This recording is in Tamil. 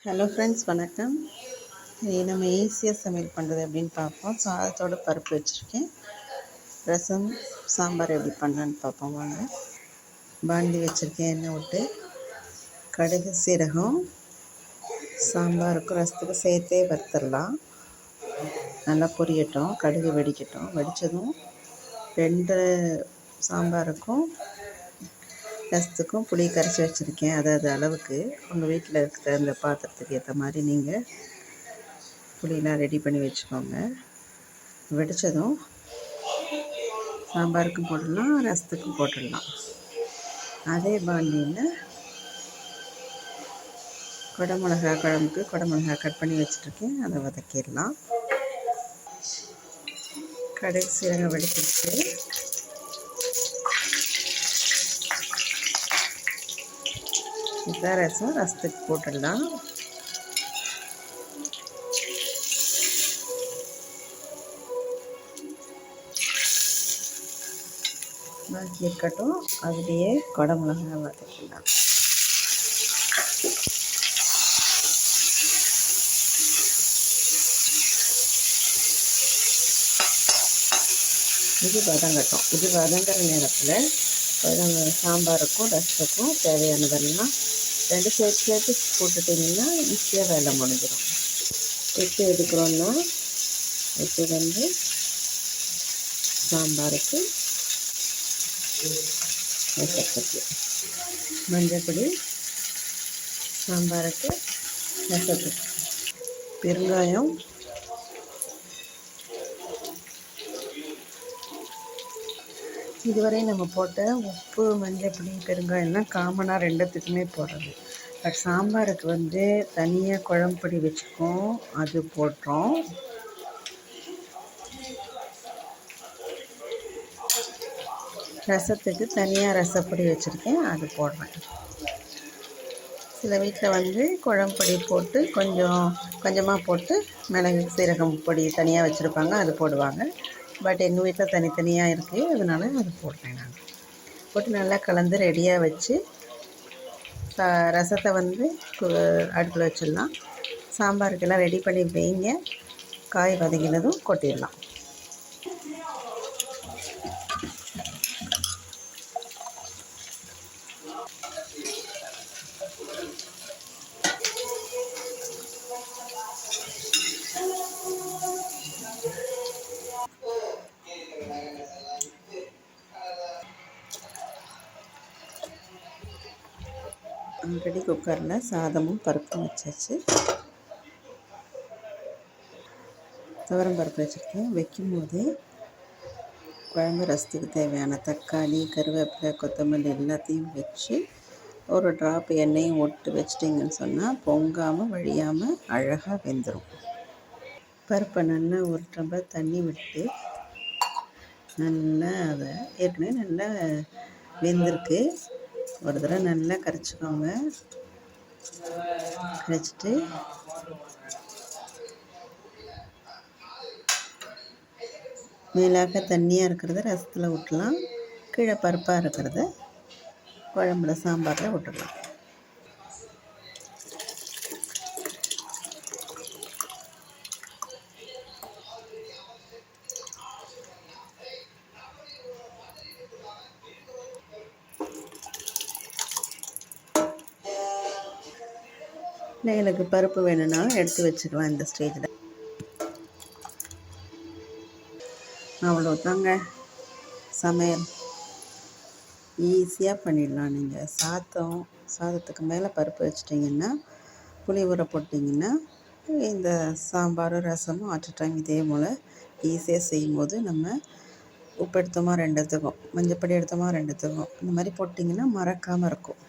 ஹலோ ஃப்ரெண்ட்ஸ், வணக்கம். நம்ம ஈஸியாக சமையல் பண்ணுறது அப்படின்னு பார்ப்போம். சாதத்தோட பருப்பு வச்சுருக்கேன். ரசம், சாம்பார் எப்படி பண்ணலான்னு பார்ப்போம் வாங்க. பாண்டி வச்சுருக்கேன். எண்ணெய் விட்டு கடுகு, சீரகம் சாம்பாருக்கும் ரசத்துக்கும் சேர்த்தே வறுத்துடலாம். நல்லா பொரியட்டும், கடுகு வெடிக்கட்டும். வெடித்ததும் 2 சாம்பாருக்கும் ரசத்துக்கும் புளி கரைச்சி வச்சுருக்கேன். அதாவது அளவுக்கு உங்கள் வீட்டில் இருக்கிற அந்த பாத்திரத்துக்கு ஏற்ற மாதிரி நீங்கள் புளியெலாம் ரெடி பண்ணி வச்சுக்கோங்க. வெடித்ததும் சாம்பாருக்கும் போட்டுடலாம், ரசத்துக்கும் போட்டுடலாம். அதே பாண்டியில் குடமிளகா குழம்புக்கு குடமிளகா கட் பண்ணி வச்சுருக்கேன். அதை வதக்கிடலாம். கடுகு சீரகம் வெடிச்சிட்டு இதான் ரசத்துக்கு போட்டுடலாம். பாக்கி இருக்கட்டும். அதுலேயே குடமிளகா வதக்கிடலாம். இது வதங்கட்டும். இது வதங்குற நேரத்தில் சாம்பாருக்கும் ரசத்துக்கும் தேவையானதெல்லாம் 2 சேர்த்து போட்டுட்டிங்கன்னா ஈஸியாக வேலை முடிஞ்சிடும். எப்படி எடுக்கிறோன்னா, இப்போ சாம்பாருக்கு ரசத்துக்கு மஞ்சப்பொடி, சாம்பாருக்கு ரசத்துக்கு பெருங்காயம், இதுவரை நம்ம போட்ட உப்பு, மஞ்சப்பொடி, பெருங்காயம்லாம் காமனாக 2த்துக்குமே போடுறது. பட் சாம்பாருக்கு தனியாக குழம்புப்பொடி வச்சுருக்கோம், அது போட்டோம். ரசத்துக்கு தனியாக ரசப்பொடி வச்சுருக்கேன், அது போடுறேன். சில வீட்டில் குழம்புப்பொடி போட்டு கொஞ்சமாக போட்டு மிளகு சீரகம் பொடி தனியாக வச்சுருப்பாங்க, அது போடுவாங்க. பட் எங்கள் வீட்டில் தனித்தனியாக இருக்குது, அதனால் அது போடுறேன். நான் போட்டு நல்லா கலந்து ரெடியாக வச்சு ரசத்தை அடுப்பில் வச்சிடலாம். சாம்பாருக்கெல்லாம் ரெடி பண்ணி வைங்க. காய் வதங்கினதும் கொட்டிடலாம். ஆல்ரெடி குக்கரில் சாதமும் பருப்பும் வச்சாச்சு. துவரம் பருப்பு வச்சுருக்கேன். வைக்கும்போதே குழம்பு ரசத்துக்கு தேவையான தக்காளி, கருவேப்பிலை, கொத்தமல்லி எல்லாத்தையும் வச்சு ஒரு ட்ராப் எண்ணெயும் விட்டு வச்சிட்டிங்கன்னு சொன்னால் பொங்காமல் வழியாமல் அழகாக வெந்துடும். பருப்பை நல்லா ஒரு டம்ளர் தண்ணி விட்டு நல்லா அதை ஏற்கனவே நல்லா வெந்திருக்கு. ஒரு தடவை நல்லா கரைச்சிக்கோங்க. கரைச்சிட்டு மேலாக்க தண்ணியாக இருக்கிறத ரசத்தில் விட்டுலாம், கீழே பருப்பாக இருக்கிறத குழம்புல சாம்பாரில் விட்டுடலாம். இல்லை, எனக்கு பருப்பு வேணும்னாலும் எடுத்து வச்சுக்கலாம். இந்த ஸ்டேஜில் அவ்வளோதாங்க சமையல். ஈஸியாக பண்ணிடலாம். நீங்கள் சாதத்துக்கு மேலே பருப்பு வச்சிட்டிங்கன்னா, புளி ஊற போட்டிங்கன்னா, இந்த சாம்பாரும் ரசமும் அட் டைம் இதே போல் ஈஸியாக செய்யும்போது நம்ம உப்பு எடுத்தோமா 2த்துக்கும், மஞ்சப்பொடி எடுத்தோமா 2த்துக்கும், இந்த மாதிரி போட்டிங்கன்னா மறக்காமல் இருக்கும்.